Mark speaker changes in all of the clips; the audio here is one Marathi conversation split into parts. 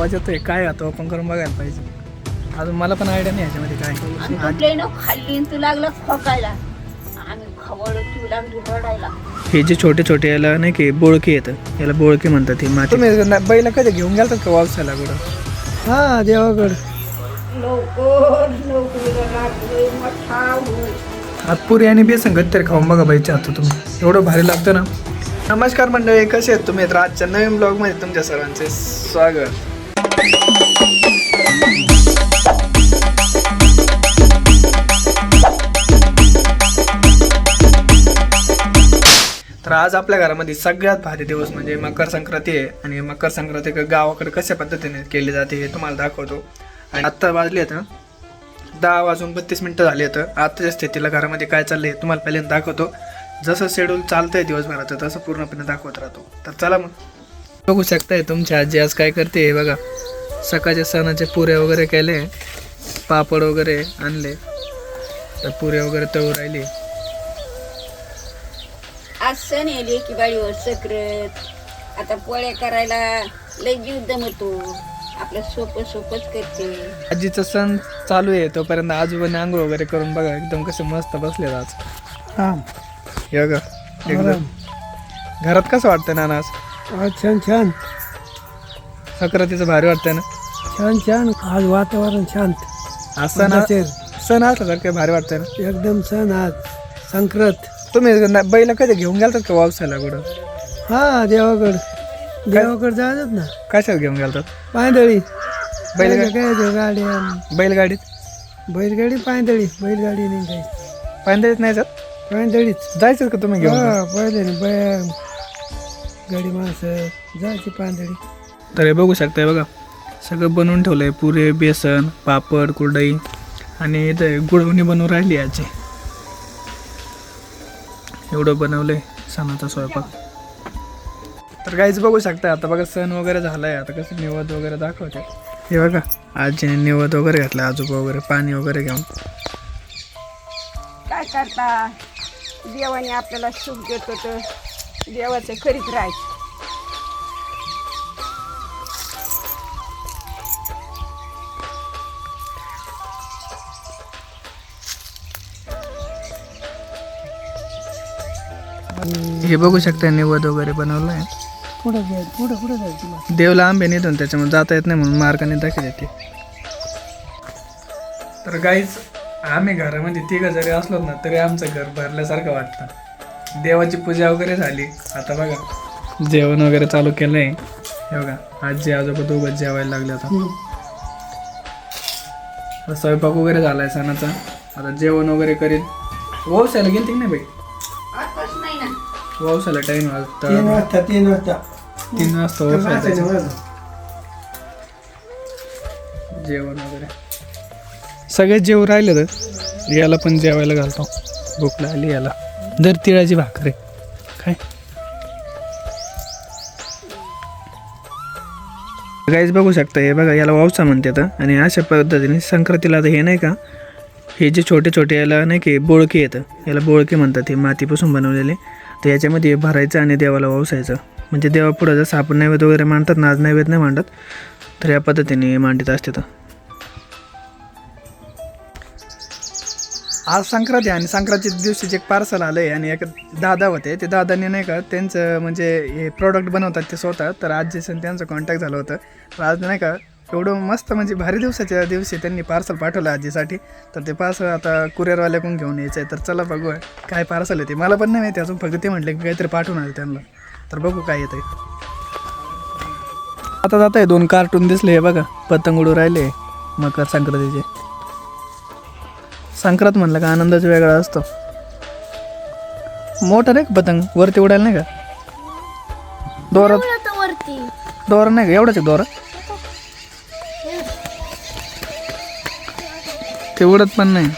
Speaker 1: आवाज येतोय काय आता ओपन करून बघायला पाहिजे. अजून मला पण आयडिया नाही याच्यामध्ये काय.
Speaker 2: खाल्ली तू लागलं खोकायला, आम्ही खवळ तू लागली रडायला.
Speaker 1: हे जे छोटे छोटे याला नाही की बोळके येतं, याला बोळके म्हणतात. हे माती बैला कधी घेऊन गेलतात का वावसाला कुठं? हा देवागड. आतपुरी आणि बेसन तरी खाऊन बघा बाईच्या हात तुम्ही, एवढं भारी लागतं ना. नमस्कार मंडळी, कसे आहेत तुम्ही? तर आजच्या नवीन ब्लॉगमध्ये तुमच्या सर्वांचे स्वागत. तर आज आपल्या घरामध्ये सगळ्यात भारी दिवस म्हणजे मकर संक्रांती आहे. आणि मकर संक्रांती गावाकडे कशा पद्धतीने केली जाते हे तुम्हाला दाखवतो. आणि आत्ता वाजले आहेत 10:32 झाले आहेत. आताच्या स्थितीला घरामध्ये काय चाललंय हे तुम्हाला पहिल्यांदा दाखवतो. जसं शेड्यूल चालतंय दिवसभराचं तसं पूर्णपणे दाखवत राहतो. तर चला मग बघू शकताय तुमची आजी आज काय करते हे बघा. सकाळच्या सणाचे पुऱ्या वगैरे केले, पापड वगैरे आणले, तर पुऱ्या वगैरे तळू राहिली.
Speaker 2: आज सण येले की बाळीवर सक्रेत, आता पोळ्या करायला लय जीव दमतो. आपलं सोपच करते.
Speaker 1: आजीचा सण चालू आहे तोपर्यंत आजोबाने आंघोळ वगैरे करून बघा एकदम कसं मस्त बसले आज. हा हे बघा एकदम. घरात कसं वाटतं नाना आज?
Speaker 3: छान छान.
Speaker 1: संक्रांतीचं भारी वाटतंय ना?
Speaker 3: छान छान. आज वातावरण शांत.
Speaker 1: आज सण असल्यासारखं भारी वाटतंय ना
Speaker 3: एकदम. सण आज संक्रांत.
Speaker 1: तुम्ही बैला कधी घेऊन गेलतात का वावसाला कुठं?
Speaker 3: हा देवागड. देवागड जातात ना.
Speaker 1: कशात घेऊन गेलतात?
Speaker 3: पायदळी.
Speaker 1: बैलगाडी.
Speaker 3: काय गाड्या
Speaker 1: बैलगाडीत.
Speaker 3: बैलगाडी पायदळी. बैलगाडी नाही जायची.
Speaker 1: पायंदळीत नाही जात?
Speaker 3: पायदळीच
Speaker 1: जायचं का तुम्ही घेऊन?
Speaker 3: पहिले ना बया गाडी माणसं जायची पायदळी.
Speaker 1: तर हे बघू शकताय बघा, सगळं बनवून ठेवलंय. पुरे, बेसन, पापड, कुरडई आणि इथं गुळवणी बनवून राहिली आजी. एवढं बनवलंय सणाचा स्वयंपाक. तर काहीच बघू शकता. आता बघा सण वगैरे झालाय, आता कसं निवद वगैरे दाखवते. हे बघा आजीने निवद वगैरे घातला, आजोबा वगैरे पाणी वगैरे घेऊन.
Speaker 2: काय करता, देवाने आपल्याला सुख देत होतं, देवाचं करीत राहायचं.
Speaker 1: हे बघू शकता निवद वगैरे बनवलंय.
Speaker 3: पुढं जायचं.
Speaker 1: देवला आंबे नेतो त्याच्यामुळे जाता येत नाही म्हणून मार्गाने दाखल येते. तर गाईच आम्ही घरामध्ये तिघं जरी असलो ना तरी आमचं घर भरल्यासारखं वाटतं. देवाची पूजा वगैरे झाली. आता बघा जेवण वगैरे चालू केलंय. हे बघा आजी आजोबा दोघं जेवायला लागले. आता स्वयंपाक वगैरे झालाय सणाचा. आता जेवण वगैरे करेल. वावसायला गेलती नाही बाई?
Speaker 2: नाही ना.
Speaker 1: वावसायला टाइम वाजता
Speaker 3: 3 वाजता.
Speaker 1: 3 वाजता वावसायला जेवण वगैरे सगळे जेव राहिले. तर याला पण जेवायला घालतो. भूक लागली याला. दर तिळाची भाकर आहे काय. गाईज बघू शकता हे बघा याला वावसा म्हणतात. आणि अशा पद्धतीने संक्रांतीला आता हे नाही का, हे जे छोटे छोटे याला नाही की बोळके येतं, याला बोळके म्हणतात. हे मातीपासून बनवलेले. तर याच्यामध्ये भरायचं आणि देवाला वावसायचं. म्हणजे देवापुढं जसं आपण नैवेद्य वगैरे मांडतात ना, आज नैवेद्य नाही मांडत, तर या पद्धतीने मांडत असते. तर आज संक्रांती आणि संक्रांतीच्या दिवशीचे एक पार्सल आलं आहे. आणि एक दादा होते, ते दादाने नाही का त्यांचं म्हणजे हे प्रोडक्ट बनवतात ते स्वतः. तर आज जे त्यांचं कॉन्टॅक्ट झालं होतं. तर आज नाही का एवढं मस्त म्हणजे भारी दिवसाच्या दिवशी त्यांनी पार्सल पाठवलं आजीसाठी. तर ते पार्सल आता कुरिअरवाल्याकडून घेऊन यायचं आहे. तर चला बघू काय पार्सल आहे ते. मला पण नाही माहिती अजून, फक्त ते म्हटले की काहीतरी पाठवून आलं त्यांना. तर बघू काय येतं आहे. आता जात आहे 2 कार्टून दिसले. हे बघा पतंग उडू राहिले मकर संक्रांतीचे. संक्रांत म्हणलं का आनंदाच वेगळा असतो. मोठा नाही का पतंग वरती उडायला नाही का? दोरा दोरा नाही का एवढाच आहे दोरा. ते उडत पण नाही.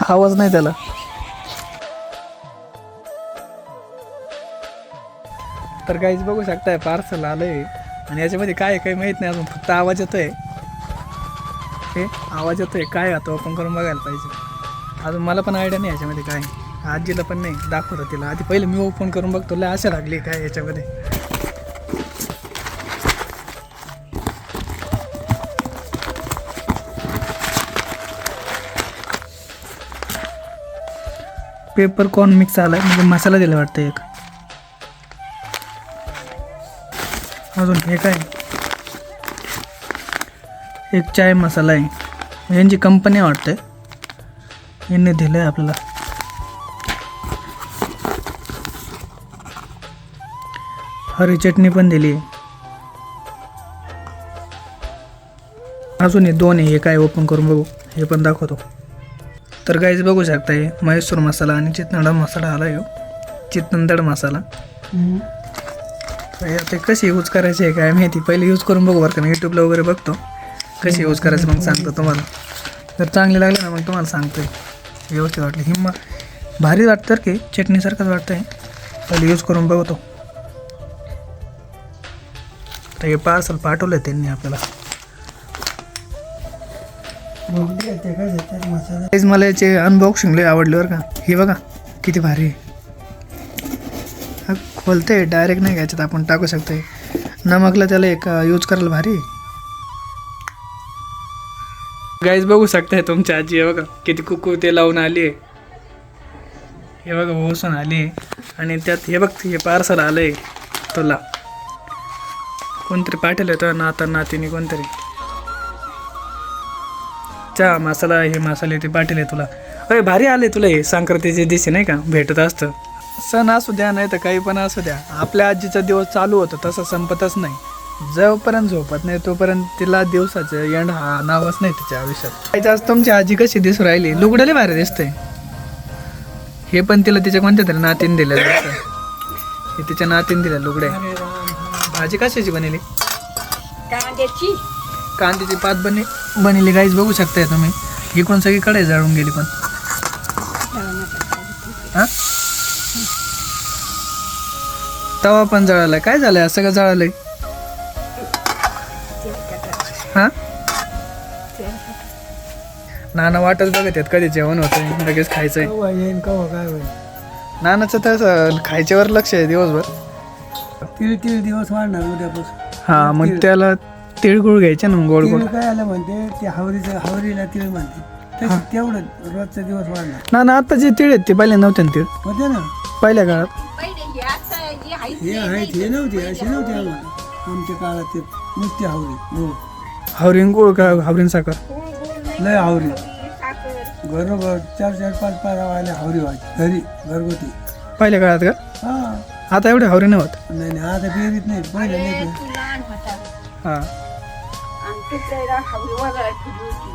Speaker 1: आवाज नाही त्याला. तर काहीच बघू शकताय पार्सल आलंय. आणि याच्यामध्ये काय काही माहीत नाही अजून, फक्त आवाज येतोय. हे आवाज येतोय काय आता ओपन करून बघायला पाहिजे. अजून मला पण आयडिया नाही याच्यामध्ये काय. आजीला पण नाही दाखवतो तिला. आधी पहिले मी ओपन करून बघतो लय आशा लागली काय याच्यामध्ये. पेपर कॉर्न मिक्स आलाय म्हणजे मसाला दिला वाटतं एक. अजून हे काय एक चाय मसाला आहे. यांची कंपनी वाटते यांनी दिलंय आपल्याला. हरी चटणी पण दिली आहे. अजून हे दोन आहे. हे काय ओपन करून बघू हे पण दाखवतो. तर गाईज बघू शकता हे म्हैसूर मसाला आणि चितनडा मसाला आला आहे. चितनदड मसाला ते कशी यूज करायचे आहे काय माहिती. पहिले यूज करून बघू बरं का. मी यूट्यूबला वगैरे बघतो कशी यूज करायचं मग सांगतो तुम्हाला. जर चांगले लागले ना मग तुम्हाला सांगतोय. व्यवस्थित वाटली हिम्मा भारी वाटतं की चटणीसारखंच वाटतं आहे. पहिले यूज करून बघतो. तर हे पार्सल पाठवलं आहे त्यांनी आपल्याला. तेच मला याचे अनबॉक्सिंग लय आवडले बरं का. हे बघा किती भारी आहे. खोलते डायरेक्ट नाही घ्यायच्यात आपण टाकू शकतो. नमकला त्याला एक यूज करायला भारी. गाईज बघू शकताय तुमची आजी आहे बघा किती कुकू ते लावून आली आहे. हे बघा ओसून आली आहे. आणि त्यात हे बघ हे पार्सल आलं आहे तुला. कोणतरी पाठवलं तर नाता नातीने कोणतरी चहा मसाला हे मसाले ते पाठवले तुला. अरे भारी आले तुला हे संक्रांतीचे दिवशी नाही का भेटत असतं. सण असू द्या नाही तर काही पण असू द्या आपल्या आजीचा दिवस चालू होतं तसं संपतच नाही. जोपर्यंत झोपत नाही तोपर्यंत तिला दिवसाचं एंड हा नावच नाही तिच्या आयुष्यात. आज तुमची आजी कशी दिसू राहिली. लुगडले भारी दिसतंय. हे पण तिला तिच्या कोणत्या तरी नातीन दिलं. हे तिच्या नातीन दिलं लुगडे. भाजी कशाची बनवली.
Speaker 2: कांद्याची
Speaker 1: कांद्याची पात बनवली. गाईज बघू शकताय तुम्ही. इकडून सगळी कढई जाळून गेली पण. हा तवा पण जळालाय. काय झालंय असं का जळालंय. हा नाना वाटच बघत आहेत कधी जेवण होतंय लगेच खायचंय.
Speaker 3: येईन कवा काय होईल.
Speaker 1: नानाचं तर खायच्यावर लक्ष आहे दिवसभर.
Speaker 3: तीळ दिवस वाढणार उद्यापासून.
Speaker 1: हा मग त्याला तिळगुळ घ्यायचे ना गोड गोड.
Speaker 3: तीळ काय आलं म्हणते ते हावरीला तीळ म्हणते तेवढं रोजचा दिवस वाढणार.
Speaker 1: ना आता जे तिळ आहेत ते पहिले नव्हते ना. तीळ
Speaker 3: होते ना
Speaker 1: पहिल्या काळात.
Speaker 2: पहिले हे आता जे आहे
Speaker 3: हे आहेत हे नव्हते असे नव्हते आम्हाला. आमच्या काळात ते नुसते हावरी. हो
Speaker 1: हावरीन गुळ का हावरीन साखर.
Speaker 3: लय हावरी
Speaker 2: साखर
Speaker 3: घरोघर 4-4, 5-5 वाले हावरी व्हायची घरी घरगुती
Speaker 1: पहिल्या काळात का.
Speaker 3: हा
Speaker 1: आता एवढे हावरी नाही होत.
Speaker 3: नाही आता पेरीत नाही पहिले नाही
Speaker 2: तू लहान होता
Speaker 1: हा
Speaker 2: आणि तुपल्याला हावरी वगैरे ठेवली होती.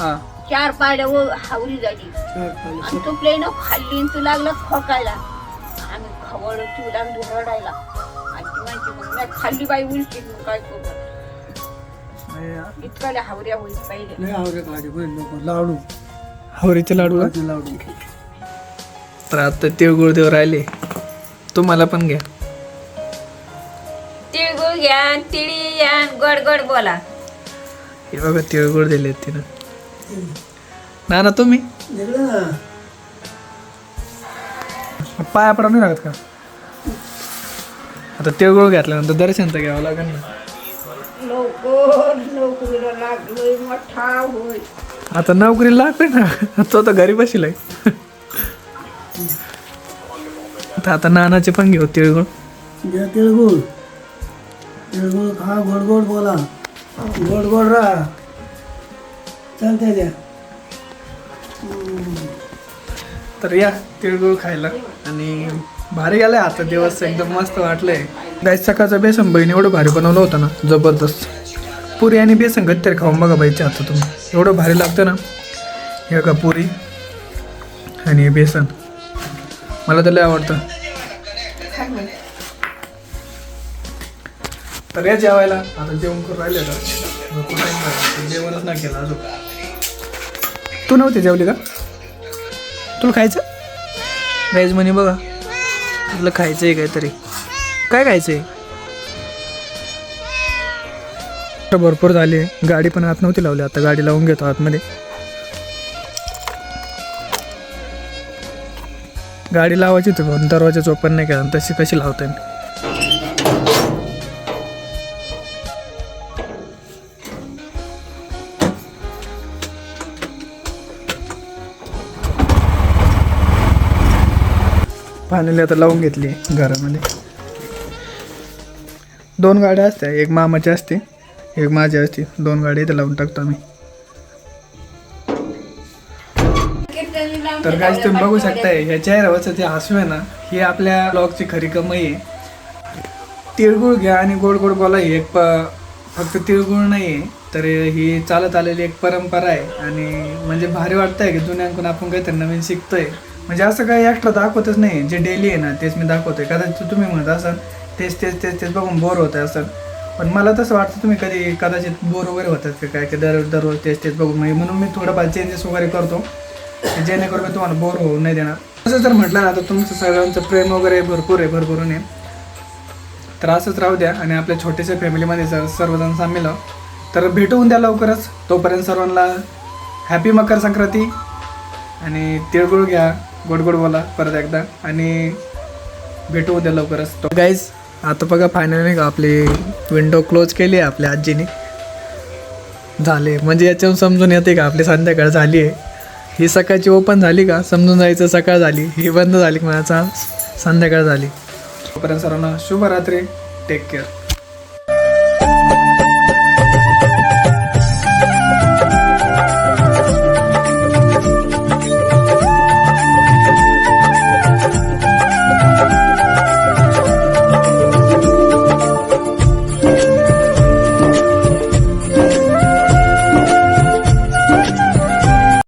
Speaker 1: हा
Speaker 2: 4 पाड्या हावरी झाली आणि तुपल्यानं खाल्ली आणि तू लागला खोकायला. आम्ही खवळ तू लागली रडायला. आजी माहिती मग नाही खाल्ली बाई उलटी मग काय करू. इतकाल्या हावऱ्या होईल पहिले.
Speaker 3: लय हावरे खायचे पहिले लोक. लाडू
Speaker 1: हावरीचे लाडू का?
Speaker 3: लाडू
Speaker 1: तर आता तिळगुळ देव राहिले. तुम्हाला पण घ्या.
Speaker 2: तिळगुळ घ्या तिळी घ्या गोड गोड बोला.
Speaker 1: हे बघा तिळगुळ दिले तिनं. ना तुम्ही पाया पडा नाही लागत का. आता तिळगुळ घातल्यानंतर दर्शन तर घ्यावं लागेल ना.
Speaker 2: लवकर नोकरीला लागलोय मोठा होय.
Speaker 1: आता नोकरी लागते ना. तो तर घरी बसलाय. आता नानाचे पण घेऊ तिळगुळ.
Speaker 3: घ्या तिळगुळ. तिळगुळ खा गोड गोड बोला. गोड गोड राहा. चालतंय द्या.
Speaker 1: तर या तिळगुळ खायला. आणि भारी गेलाय आता दिवस एकदम मस्त वाटलंय. गाय सकाळचं बेसन बहीण एवढं भारी बनवलं होतं ना जबरदस्त. पुरी आणि बेसन कधी तरी खाऊन बघा बाईच्या हातात तुम्ही. एवढं भारी लागतं ना. हे का पुरी आणि बेसन मला तर लय आवडतं. तर या जेवायला आता जेवण करून राहिले का. जेवणच नाही केलं अजून. तू नव्हती जेवली का. तुला खायचं गाईज म्हणे बघा तुला खायचं आहे काहीतरी. काय खायचं आहे. भरपूर झाली. गाडी पण आत नव्हती लावली. आता गाडी लावून घेतो आतमध्ये. गाडी लावायची होती पण दरवाजाच ओपन नाही केला, तशी कशी लावता मी. फायनली आता लावून घेतली घरामध्ये. 2 गाड्या असत्या, एक मामाची असते एक माझी असते, 2 गाड्या इथे लावून टाकतो आम्ही. तर काय तुम्ही बघू शकताय ह्या चेहऱ्यावरचं जे हसू आहे ना, ही आपल्या ब्लॉगची खरी कमाई आहे. तिळगुळ घ्या आणि गोड गोड बोला ही एक फक्त तिळगुळ नाही आहे, तर ही चालत आलेली एक परंपरा आहे. आणि म्हणजे भारी वाटतंय की जुन्यांकडून आपण काहीतरी नवीन शिकतोय. म्हणजे असं काही एक्स्ट्रा दाखवतच नाही, जे डेली आहे ना तेच मी दाखवतोय. कदाचित तुम्ही म्हणत असाल तेच तेच तेच तेच बघून बोर होत असं, पण मला तसं वाटतं तुम्ही कदाचित बोर वगैरे होतात की काय की दररोज तेच तेच बघून. म्हणून मी थोडंफार चेंजेस वगैरे करतो जेणेकरून मी तुम्हाला बोर होऊ नाही देणार. असं जर म्हटलं ना तर तुमचं सगळ्यांचं प्रेम वगैरे भरपूर आहे, भरभरून आहे. तर असंच राहू द्या आणि आपल्या छोट्याशा फॅमिलीमध्ये जर सर्वजण सामील आहो तर भेटू उद्या लवकरच. तोपर्यंत सर्वांना हॅपी मकर संक्रांती आणि तिळगुळ घ्या, गोड गोड बोला परत एकदा आणि भेटू उद्या लवकरच. तो गाईज आता बघा फायनली का आपली विंडो क्लोज केली आहे आपल्या आजीने. झाले म्हणजे याच्यावरून समजून येते का आपली संध्याकाळ झाली आहे. ही सकाळची ओपन झाली का समजून जायचं सकाळ झाली, ही बंद झाली की माझा संध्याकाळ झाली. तोपर्यंत सर्वांना शुभरात्री, टेक केअर.